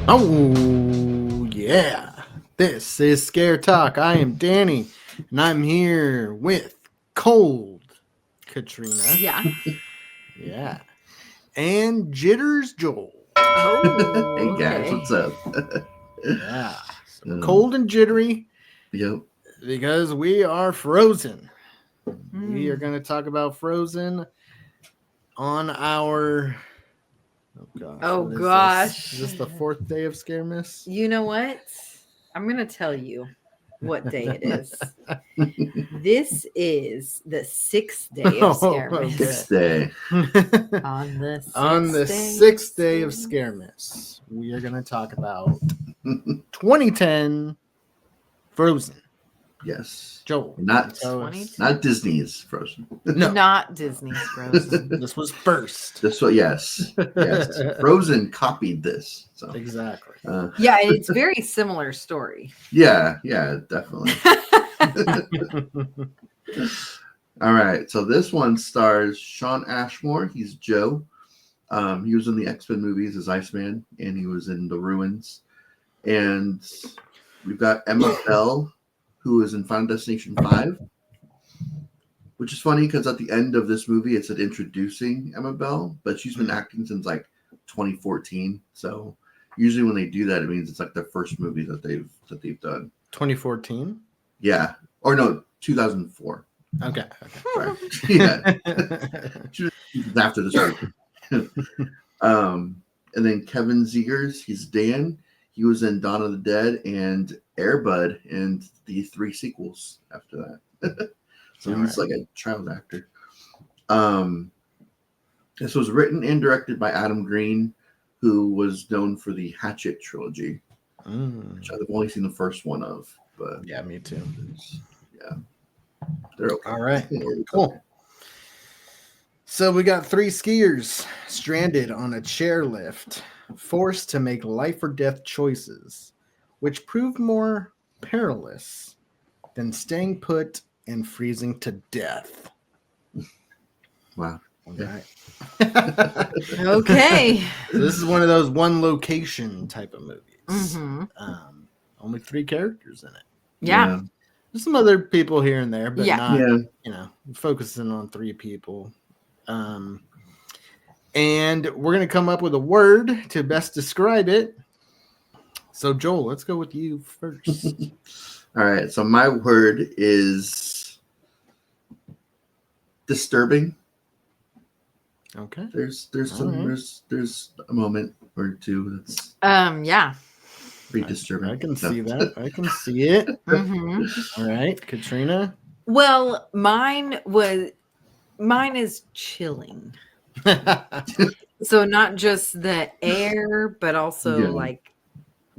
Oh, yeah. This is Scare Talk. I am Danny, and I'm here with Cold Katrina. Yeah. Yeah. And Jitters Joel. Oh, Hey guys, okay. what's up? Yeah. So cold and jittery Yep. because we are Frozen. Hmm. We are going to talk about Frozen on our... Oh, what is gosh. Is this the fourth day of Scaremas? You know what? I'm going to tell you what day it is. This is the 6th day of Scaremas. Sixth day. On the sixth day of Scaremas, we are going to talk about 2010 Frozen. Yes. Joel. Not tell us- not Disney's Frozen. No. Not Disney's Frozen. This was first. This one, yes. Yes. Frozen copied this. So Exactly. Yeah, it's very similar story. yeah, definitely. All right. So this one stars Sean Ashmore. He's Joe. He was in the X-Men movies as Iceman, and he was in The Ruins. And we've got Emma Bell, who is in Final Destination 5, which is funny because at the end of this movie it said introducing Emma Bell, but she's been acting since like 2014. So usually when they do that, it means it's like the first movie that they've done. 2014? Yeah, or no, 2004. Okay. Sorry. Yeah, she was after this movie. And then Kevin Zegers, he's Dan. He was in Dawn of the Dead and Air Bud and the 3 sequels after that. So he's like a child actor. This was written and directed by Adam Green, who was known for the Hatchet trilogy, which I've only seen the first one of. But yeah, me too. Yeah, they're okay. All right, cool. So we got 3 skiers stranded on a chairlift, forced to make life or death choices, which prove more perilous than staying put and freezing to death. Wow. Okay. Okay. So this is one of those one location type of movies. Mm-hmm. Only 3 characters in it. Yeah. There's some other people here and there, but not, focusing on 3 people. And we're going to come up with a word to best describe it. So, Joel, let's go with you first. All right. So my word is disturbing. Okay. There's a moment or two that's Yeah. pretty disturbing. I can see that. I can see it. Mm-hmm. All right, Katrina. Well, mine is chilling. So not just the air, but also like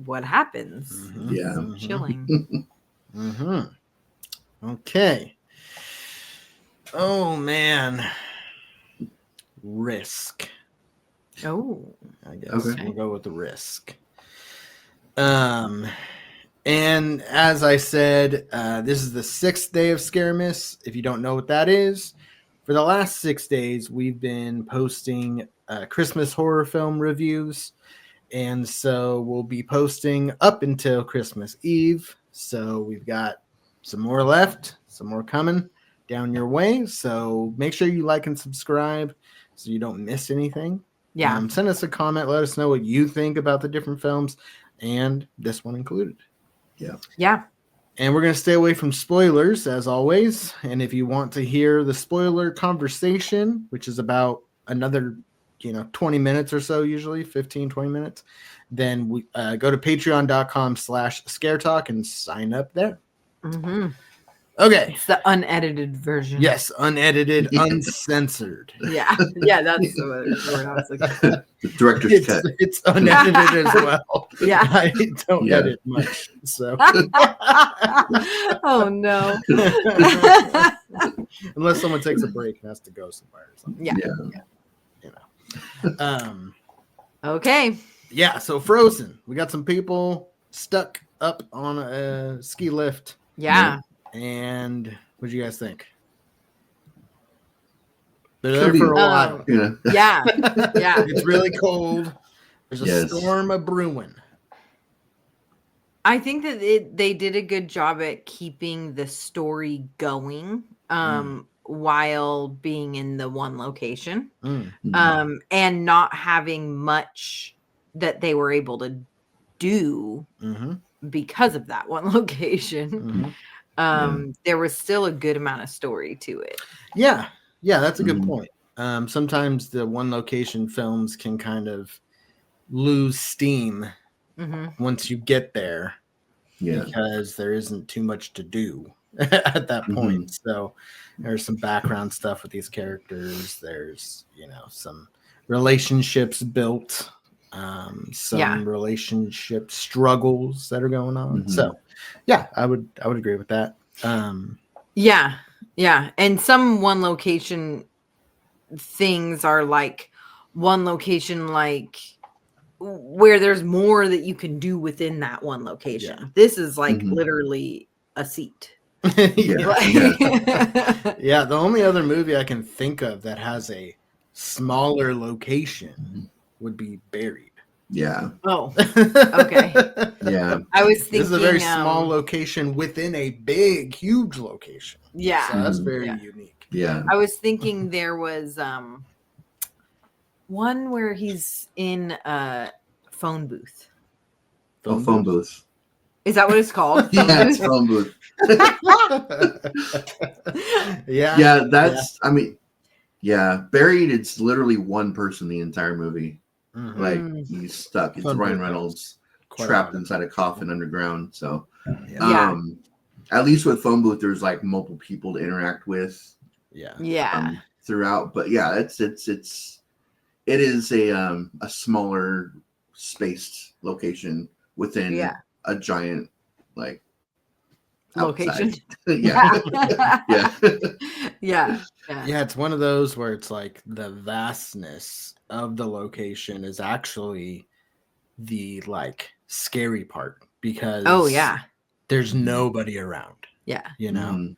what happens. Mm-hmm. Yeah. So chilling. Mm-hmm. Okay. Oh man. Risk. Oh. I guess Okay. we'll go with the risk. And as I said, this is the 6th day of Scaremas. If you don't know what that is, for the last 6 days, we've been posting Christmas horror film reviews. And so we'll be posting up until Christmas Eve. So we've got some more left, some more coming down your way. So make sure you like and subscribe so you don't miss anything. Yeah. Send us a comment. Let us know what you think about the different films, and this one included. Yeah. And we're going to stay away from spoilers, as always. And if you want to hear the spoiler conversation, which is about another 20 minutes or so, usually 15, 20 minutes, then we go to patreon.com/scaretalk and sign up there. Mm-hmm. Okay. It's the unedited version. Yes, unedited, uncensored. Yeah. Yeah, that's the word I was looking for. The director's cut. It's unedited as well. Yeah. I don't edit much, so Oh no. unless someone takes a break and has to go somewhere or something. Yeah. Okay. Yeah, so Frozen. We got some people stuck up on a ski lift. Yeah. And what do you guys think? They're there for a while. Yeah. Yeah. Yeah. It's really cold. There's a storm a brewing. I think that they did a good job at keeping the story going while being in the one location. Mhm. And not having much that they were able to do because of that one location. There was still a good amount of story to it. Yeah, that's a good Mhm. point. Sometimes the one location films can kind of lose steam once you get there Yeah. because there isn't too much to do at that point. Mhm. So there's some background stuff with these characters. There's, some relationships built, some relationship struggles that are going on. Mhm. So yeah, I would agree with that. Yeah. And some one location things are like one location, like where there's more that you can do within that one location. Yeah. This is like Mhm. literally a seat. Yeah. Yeah, the only other movie I can think of that has a smaller location would be Buried. Yeah. Oh, okay. Yeah. I was thinking This is a very small location within a big, huge location. Yeah. So that's Mhm. very unique. Yeah. I was thinking there was one where he's in a phone booth. Phone booth. Is that what it's called? Yeah, it's phone booth. Yeah, that's. I mean, yeah, Buried. It's literally one person the entire movie. Mhm. Like he's stuck. It's Phone Ryan booth Reynolds quite a trapped lot. inside a coffin underground. So, Yeah. at least with phone booth, there's like multiple people to interact with. Yeah. Throughout, but yeah, it is a smaller spaced location within a giant like Location. outside. Yeah. Yeah. Yeah. Yeah, it's one of those where it's like the vastness of the location is actually the like scary part because there's nobody around. Yeah. Mhm.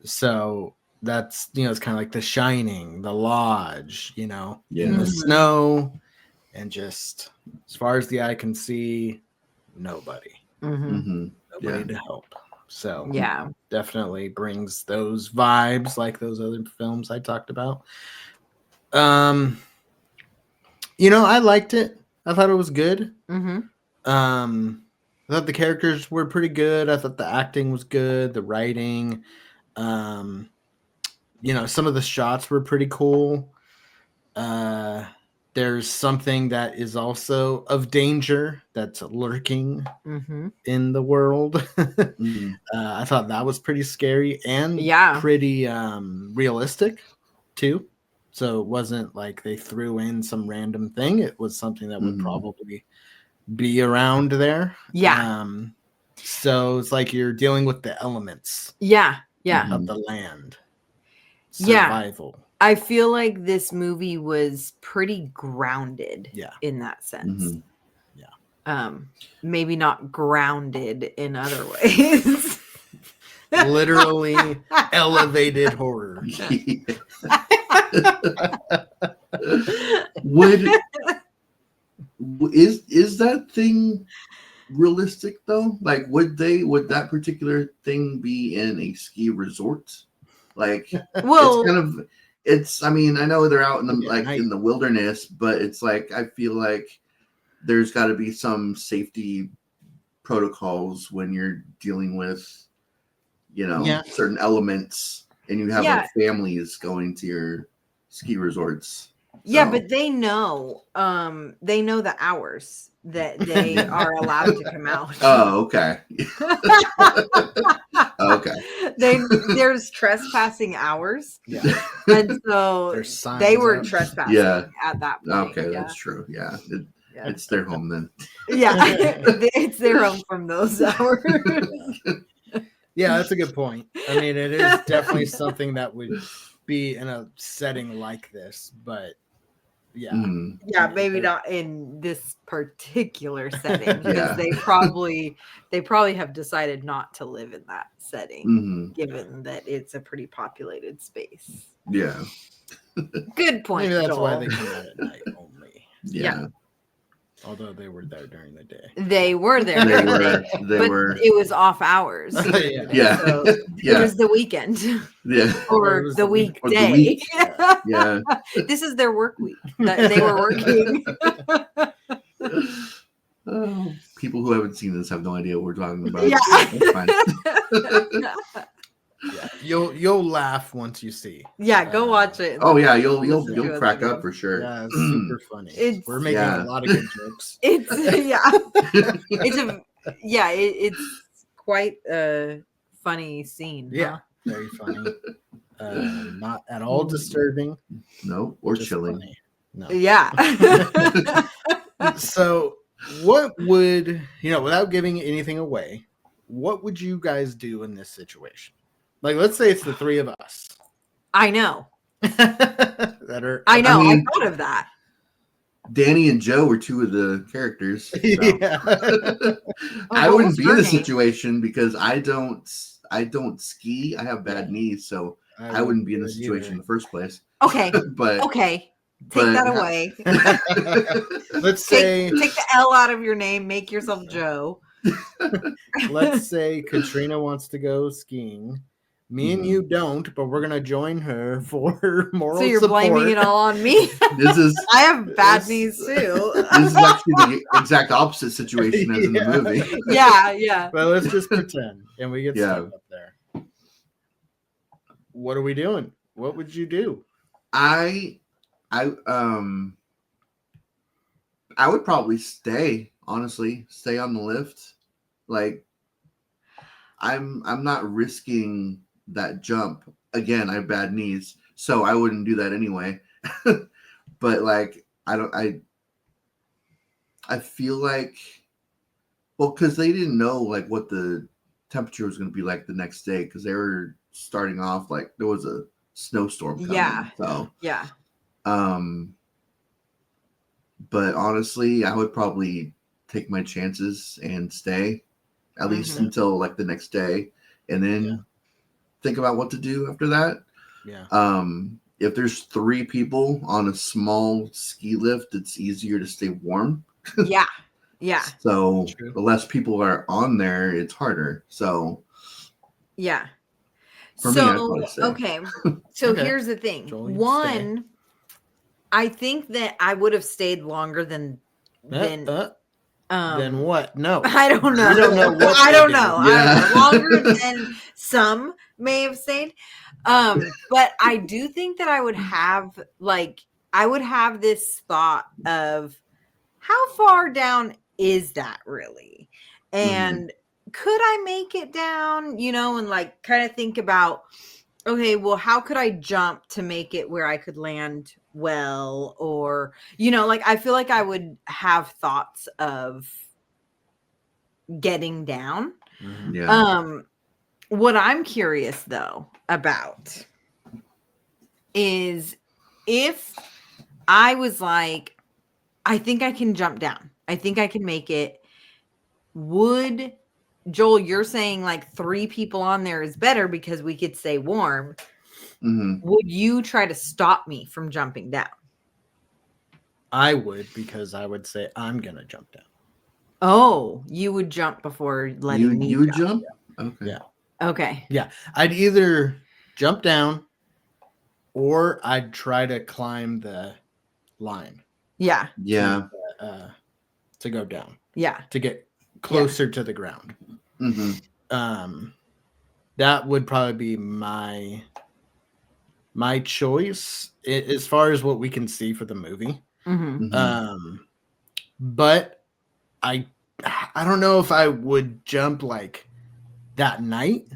So that's it's kind of like The Shining, The Lodge, in the Mhm. snow, and just as far as the eye can see, nobody Mhm. to help. So Yeah. definitely brings those vibes like those other films I talked about. I liked it. I thought it was good. I thought the characters were pretty good. I thought the acting was good, the writing. Some of the shots were pretty cool. There's something that is also of danger that's lurking in the world. I thought that was pretty scary and pretty realistic too. So it wasn't like they threw in some random thing. It was something that would probably be around there. Yeah. So it's like you're dealing with the elements Yeah. of the land. Survival. I feel like this movie was pretty grounded in that sense. Maybe not grounded in other ways. Literally elevated horror. Is that thing realistic though? Like would that particular thing be in a ski resort? Like I mean, I know they're out in the in the wilderness, but it's like I feel like there's got to be some safety protocols when you're dealing with certain elements and you have families going to your ski resorts. Yeah, but they know the hours that they are allowed to come out. Oh, okay. Okay. There's trespassing hours. Yeah. And so they were trespassing at that point. Okay, that's true. Yeah. It's their home then. Yeah. It's their home from those hours. Yeah, that's a good point. I mean, it is definitely something that would be in a setting like this, but maybe not in this particular setting because they probably have decided not to live in that setting given that it's a pretty populated space. Yeah. Good point. Maybe that's why they come out at night only. Yeah. Although they were there during the day. They were there. They during the were. day, They but were. it was off hours. Yeah. Yeah. So it Yeah. was the weekend Yeah. Or it or was the the week- or the weekday. week. Yeah. This is their work week that they were working. Oh, people who haven't seen this have no idea what we're talking about. Yeah. That's fine. Yeah. You'll laugh once you see. Yeah, go watch it. Oh yeah, you'll Listen to you'll us crack again. up for sure. Yeah, it's super funny. It's- We're making Yeah. a lot of good jokes. It's it's quite a funny scene. Yeah, very funny. Not at all disturbing. No, or just chilling. funny. No. Huh? Yeah. So, what would without giving anything away? What would you guys do in this situation? Like, let's say it's the three of us I know. that are. I know. I, mean- thought of that. Danny and Joe were two of the characters. So. Yeah. I what wouldn't was be in her the name? situation because I don't ski. I have bad knees, so I wouldn't be in the do it situation in the first place. Okay. But Okay. Take But- that away. Let's say Take the L out of your name. Make yourself Joe. let's say Katrina wants to go skiing. Me and you don't, but we're gonna join her for moral So you're support. blaming it all on me. this is I have bad This- knees too. this is actually the exact opposite situation as in the Yeah. movie. Yeah. But let's just pretend, and we get Yeah. stuck up there. What are we doing? What would you do? I would probably stay, honestly, stay on the lift. Like I'm not risking that jump. Again, I have bad knees, so I wouldn't do that anyway. But like I feel like because they didn't know like what the temperature was going to be like the next day because they were starting off like there was a snowstorm coming. Yeah. So Yeah. but honestly, I would probably take my chances and stay at least Mhm. until like the next day and then Yeah. think about what to do after that. Yeah. If there's 3 people on a small ski lift, it's easier to stay warm. Yeah. Yeah. So True. the less people are on there, it's harder. So Yeah. For me, I'd probably say. okay. So Okay. here's the thing. Joel, you'd One, I think that I would have stayed longer than Then um what? No. I don't know. We don't know what I they don't do. know. Yeah. I don't know. Longer than some may have stayed. But I do think that I would have this thought of how far down is that really? And could I make it down? And like kind of think about, okay, well, how could I jump to make it where I could land well? Or, like I feel like I would have thoughts of getting down. Mhm. yeah. What I'm curious though about is if I was like, I think I can jump down. I think I can make it. Would Joel, you're saying like 3 people on there is better because we could stay warm. Mhm. Would you try to stop me from jumping down? I would, because I would say I'm gonna jump down. Oh, you would jump before letting me You would jump. jump? Okay. Yeah. Okay. I'd either jump down or I'd try to climb the line Yeah. Yeah. to go down, Yeah. to get closer to the ground. hmm That would probably be my choice as far as what we can see for the movie. hmm But I don't know if I would jump like that night,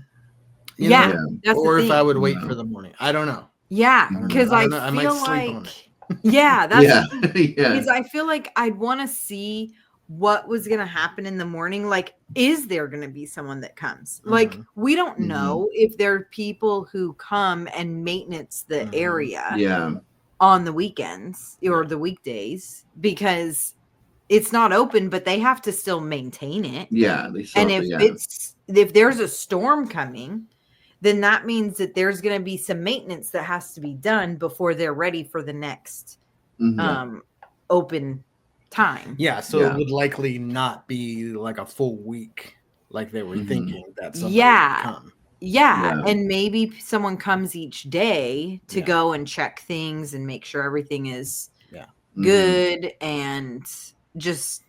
you Yeah. know, That's or the if I thing. would wait No. for the morning. I don't know. Yeah, Mhm. because I I, don't know. I might feel sleep on like yeah, that's Yeah. yeah. because I feel like I'd want to see what was going to happen in the morning. Like, is there going to be someone that comes? Like, Mhm. we don't Mhm. know if there are people who come and maintenance the Mhm. area Yeah. on the weekends or the weekdays because it's not open, but they have to still maintain it. Yeah. They saw And it, if there's a storm coming, then that means that there's going to be some maintenance that has to be done before they're ready for the next Mhm. open time. Yeah, so Yeah. it would likely not be like a full week like they were Mhm. thinking that somebody Yeah. would come. Yeah, Yeah. and maybe someone comes each day to Yeah. go and check things and make sure everything is Mhm. good and just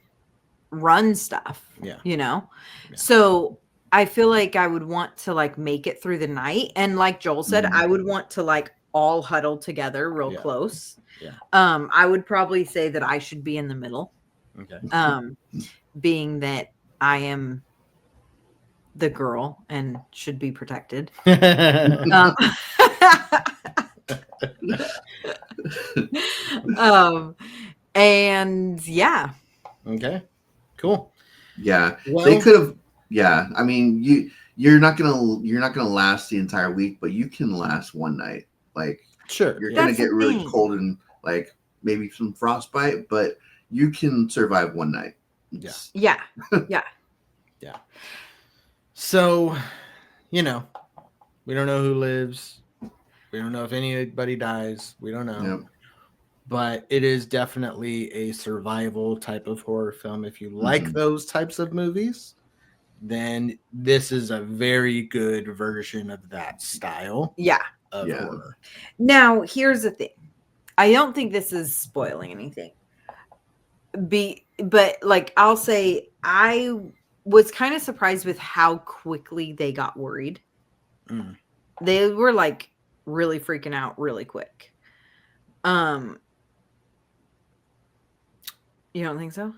run stuff. Yeah. You know? Yeah. So I feel like I would want to like make it through the night. And like Joel said, Mhm. I would want to like all huddle together real Yeah. close. Yeah. I would probably say that I should be in the middle. Okay. Being that I am the girl and should be protected. And yeah, Okay. Cool. Yeah, Well, they could have. Yeah, I mean, you're not gonna last the entire week, but you can last one night. Like sure. you're yeah. gonna That's get the really thing. cold and like maybe some frostbite, but you can survive one night. It's- yeah. So, you know, we don't know who lives. We don't know if anybody dies. We don't know. Yep. But it is definitely a survival type of horror film. If you like Mhm. those types of movies, then this is a very good version of that style Yeah. of Yeah. horror. Now, here's the thing. I don't think this is spoiling anything. But like I'll say I was kind of surprised with how quickly they got worried. Mm. They were like really freaking out really quick. You don't think so?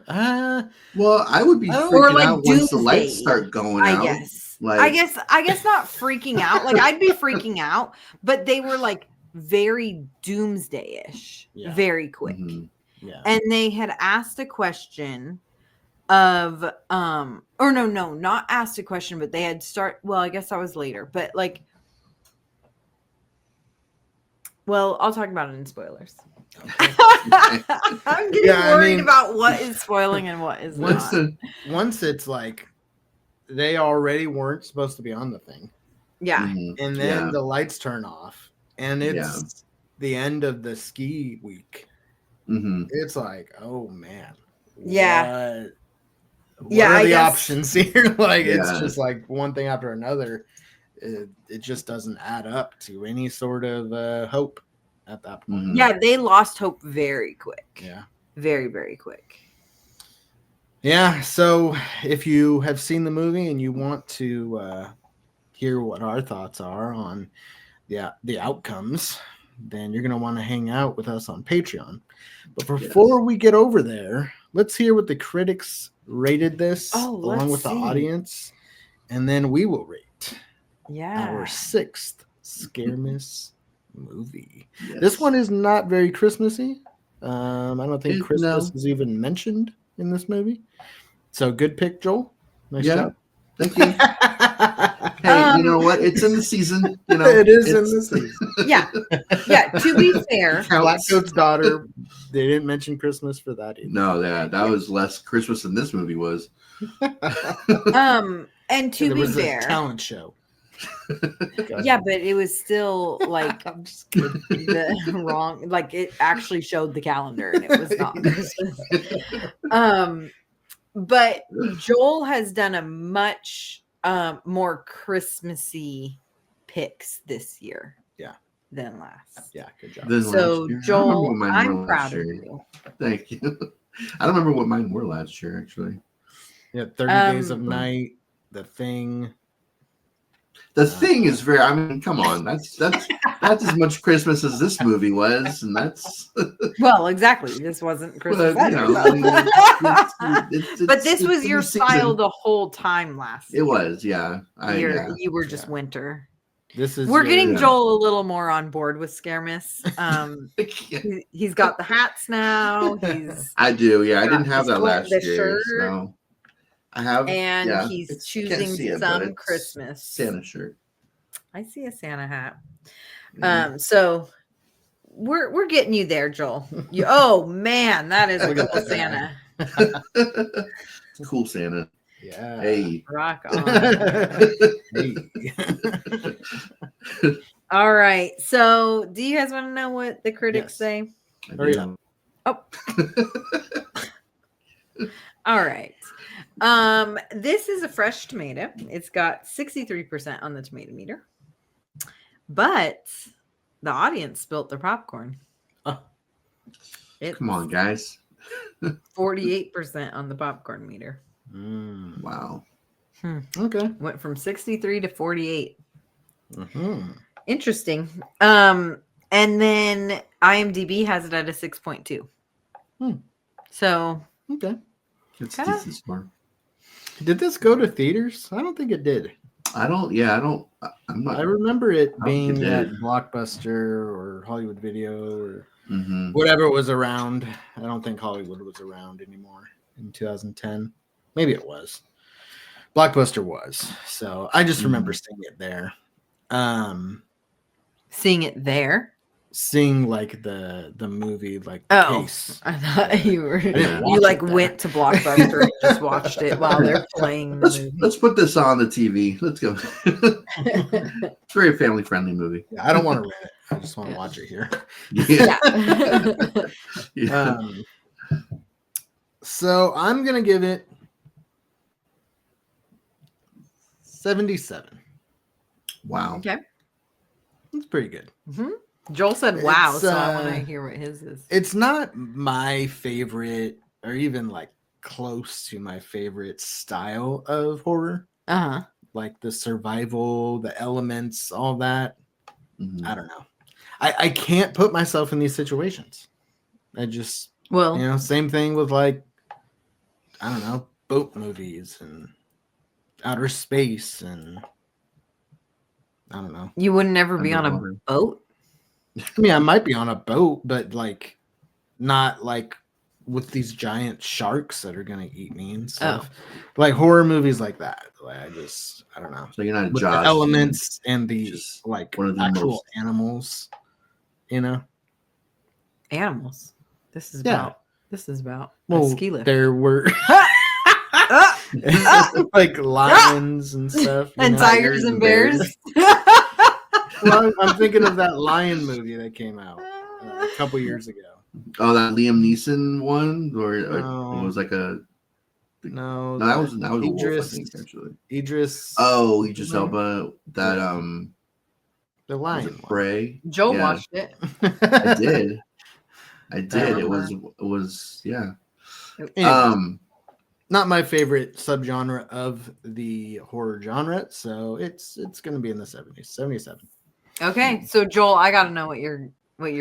Well, I would be Or freaking like out once the lights Doomsday, start going I out. guess. Like, I guess not freaking out. Like I'd be freaking out, but they were like very doomsday-ish, Yeah. very quick. Mhm. Yeah. And they had asked a question of or no, not asked a question, but they had well, I guess that was later, but like well, I'll talk about it in spoilers. Okay. I'm getting Yeah, I worried mean- about what is spoiling and what is Once not. Once it's like they already weren't supposed to be on the thing, Yeah. Mhm. and then Yeah. the lights turn off, and it's Yeah. the end of the ski week. Mhm. It's like, oh man, Yeah. what Yeah, are I the guess- options here? Like it's Yeah. just like one thing after another. It just doesn't add up to any sort of hope at that point. Mhm. Yeah, they lost hope very quick. Yeah. Very, very quick. Yeah. So if you have seen the movie and you want to hear what our thoughts are on the outcomes, then you're going to want to hang out with us on Patreon. But before we get over there, let's hear what the critics rated this along let's with the see. audience. And then we will rate Yeah. our 6th Scare Miss movie. Yes. This one is not very Christmassy. I don't think Christmas No. is even mentioned in this movie. So good pick, Joel. Nice Yeah. job. Thank you. Hey, you know what? It's in the season. You know, It is in it's- the season. Yeah. Yeah. To be fair, Counts. Blackcoat's daughter. They didn't mention Christmas for that either. No, that was less Christmas than this movie was. and to There be was a fair, talent show. yeah, but it was still like I'm just kidding. the wrong. Like it actually showed the calendar, and it was not Christmas. But Joel has done a much more Christmassy picks this year. Yeah. Than last. Yeah, good job. Than So last year. I don't remember Joel, what mine I'm were proud last of year. you. Thank you. I don't remember what mine were last year, actually. Yeah, 30 Days of Night, The Thing. The Thing is very. I mean, come on, that's as much Christmas as this movie was, and that's. Well, exactly. This wasn't Christmas. But, you either, know, I mean, but this it's was in your the season. style the whole time last It year. was, yeah. You were just Yeah. winter. This is We're getting Yeah. Joel a little more on board with Scare Miss. Yeah. He's got the hats now. I do, yeah. I didn't got have his that last the year. shirt. So I have, And yeah, he's it's- you can't choosing see it, but some it's Christmas. Santa shirt. I see a Santa hat. Mhm. So we're getting you there, Joel. Oh man, that is a Look at cool that. Santa. It's a cool Santa. Yeah. Hey. Rock on. Hey. All right. So do you guys want to know what the critics Yes. say? I Hurry do. up. Oh, All right. This is a fresh tomato. It's got 63% on the tomato meter. But the audience spilt their popcorn. Oh. It's Come on, guys. 48% on the popcorn meter. Wow. Okay. Went from 63 to 48. Mhm. Interesting. And then IMDb has it at a 6.2. So Okay. It's Kinda- decent score. Did this go to theaters? I don't think it did. I'm not. I remember it I don't think being it at did. Blockbuster or Hollywood Video or Mhm. whatever was around. I don't think Hollywood was around anymore in 2010. Maybe it was. Blockbuster was. So I just remember seeing it there. seeing it there. Seeing like the movie, like Oh. case. I thought you were didn't watch you like it there. went to Blockbuster and just watched it while they're playing the movie. Let's put this on the TV. Let's go. It's a very family friendly movie. Yeah, I don't want to rent it. I just want to watch it here. Yeah. Yeah. So I'm gonna give it 77. Wow. Okay. It's pretty good. Joel said wow, It's, so I want to hear what his is. It's not my favorite, or even like close to my favorite style of horror. Uh-huh. Like the survival, the elements, all that. Mhm. I don't know. I can't put myself in these situations. I just, Well, same thing with like, I don't know, boat movies and outer space and I don't know. you would never be on a Underwater. boat. I mean, I might be on a boat, but like not like with these giant sharks that are gonna eat me and stuff. Like horror movies like that. Like I don't know. So you're not a With Josh. the elements and the just like one of the actual most- animals, Animals. This is Yeah. about a Well, ski lift. there were Ah! like lions and stuff. And tigers and bears. Well, I'm thinking of that lion movie that came out a couple years ago. Oh, that Liam Neeson one, or No. it was like a. No, No, that was a wolf, I Idris. think, actually. Idris. Oh, Idris Mhm. Elba. That The was lion. it Prey? Joel Yeah. watched it. I did. I did. It remember. was yeah. Anyways, not my favorite subgenre of the horror genre, so it's going to be in the 70s, 77. Okay, so Joel, I got to know what you're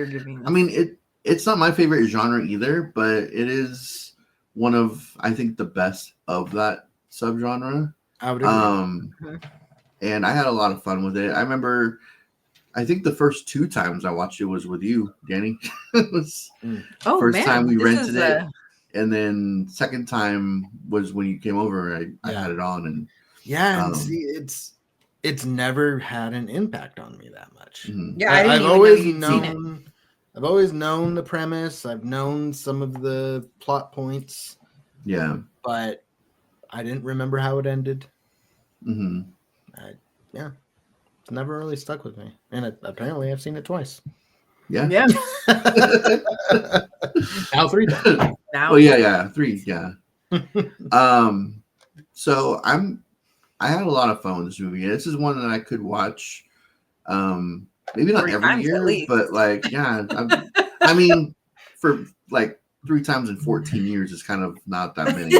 giving. I mean, it's not my favorite genre either, but it is one of, I think, the best of that subgenre. I would agree. Mhm. And I had a lot of fun with it. I remember, I think the first 2 times I watched it was with you, Danny. It was Oh first man, time we this rented is it. And then second time was when you came over. I Yeah. had it on, and Yeah, and um, see, it's never had an impact on me that much. mhm. Yeah, I didn't I've even always know you'd seen it. known. I've always known the premise. I've known some of the plot points, Yeah. but I didn't remember how it ended. hmm It's never really stuck with me, and apparently I've seen it twice. Yeah. Yeah. Now 3 times. Now, Oh yeah. 3. Yeah. So I had a lot of fun with this movie. This is one that I could watch. Maybe not 3 every times at year, least. but like, yeah. I mean, for like 3 times in 14 years is kind of not that many.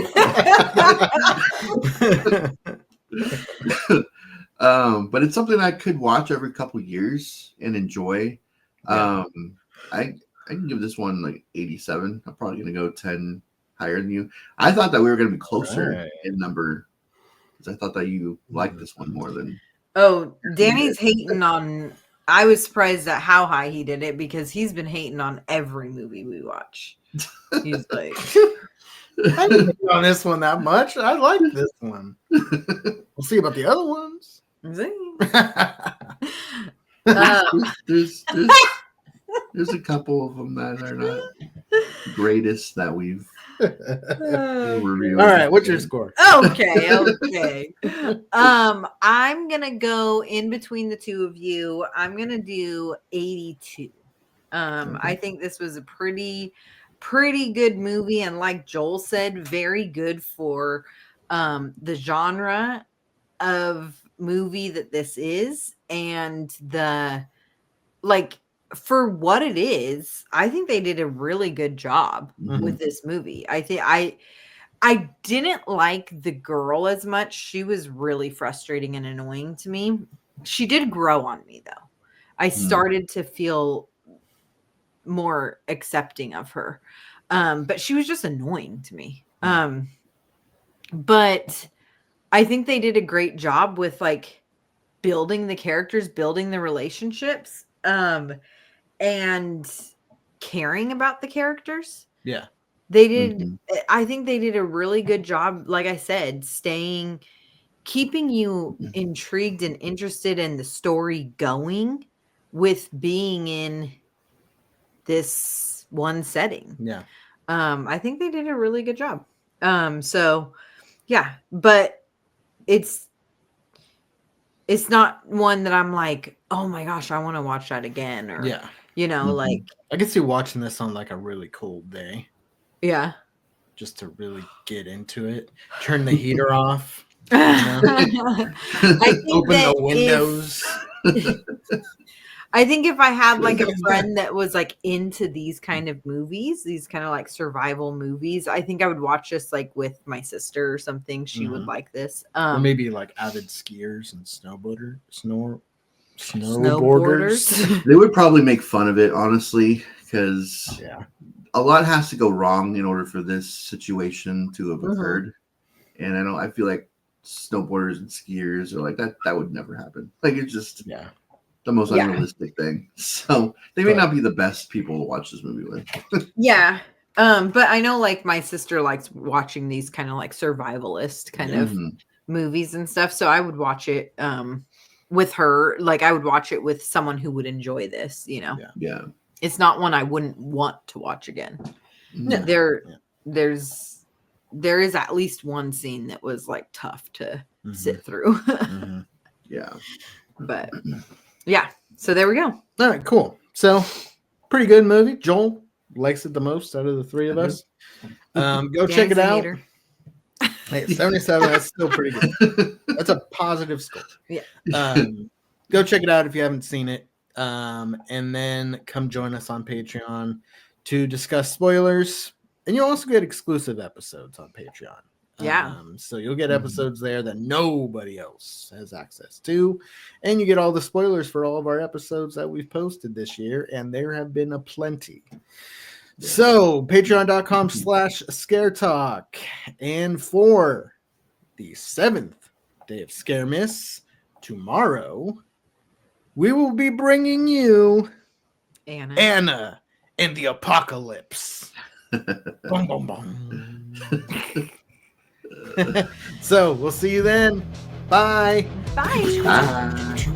But it's something I could watch every couple years and enjoy. Yeah. I can give this one like 87. I'm probably gonna go 10 higher than you. I thought that we were gonna be closer Right. in number, because I thought that you liked this one more than. Oh, Danny's hating on. I was surprised at how high he did it because he's been hating on every movie we watch. He's like, I didn't hate on this one that much. I like this one. We'll see about the other ones. "Zing." There's a couple of them that are not greatest that we've reviewed. All right, what's your score? Okay. I'm gonna go in between the two of you. I'm gonna do 82. I think this was a pretty pretty good movie, and like Joel said, very good for the genre of movie that this is, and the like for what it is. I think they did a really good job Mhm. with this movie. I think I didn't like the girl as much. She was really frustrating and annoying to me. She did grow on me though. I started to feel more accepting of her. But she was just annoying to me. But I think they did a great job with like building the characters, building the relationships, and caring about the characters. Yeah. They did. Mhm. I think they did a really good job, like I said, keeping you intrigued and interested in the story going with being in this one setting. Yeah. I think they did a really good job. So yeah, but it's not one that I'm like, oh my gosh, I want to watch that again, or Yeah. Mhm. like, I could see watching this on like a really cold day yeah. just to really get into it. Turn the heater off. I think Open that the windows. I think if I had like a friend that was like into these kind of movies, these kind of like survival movies, I think I would watch this like with my sister or something. She would Mhm. like this. Or maybe like avid skiers and snowboarders. Snowboarders. They would probably make fun of it, honestly, because Yeah. a lot has to go wrong in order for this situation to have Mhm. occurred. And I feel like snowboarders and skiers are like that. That would never happen. Like it's just Yeah. the most Yeah. unrealistic thing. So they may not be the best people to watch this movie with. Yeah. But I know like my sister likes watching these kind of like survivalist kind of Mhm. movies and stuff. So I would watch it with her. Like I would watch it with someone who would enjoy this, you know. Yeah. Yeah. It's not one I wouldn't want to watch again. Mhm. Yeah. There is at least one scene that was like tough to Mhm. sit through. Mhm. Yeah. But yeah, so there we go. All right, cool. So, pretty good movie. Joel likes it the most out of the three of I do. us. Go check Danny's it a out. hater. Hey, 77, that's still pretty good. That's a positive score. Yeah. Go check it out if you haven't seen it. And then come join us on Patreon to discuss spoilers. And you'll also get exclusive episodes on Patreon. Yeah. So you'll get episodes there that nobody else has access to. And you get all the spoilers for all of our episodes that we've posted this year. And there have been aplenty. So patreon.com/scare talk. And for the 7th day of Scaremas, tomorrow, we will be bringing you Anna. Anna and the Apocalypse. Boom, boom, boom. So we'll see you then. Bye. Bye. Bye.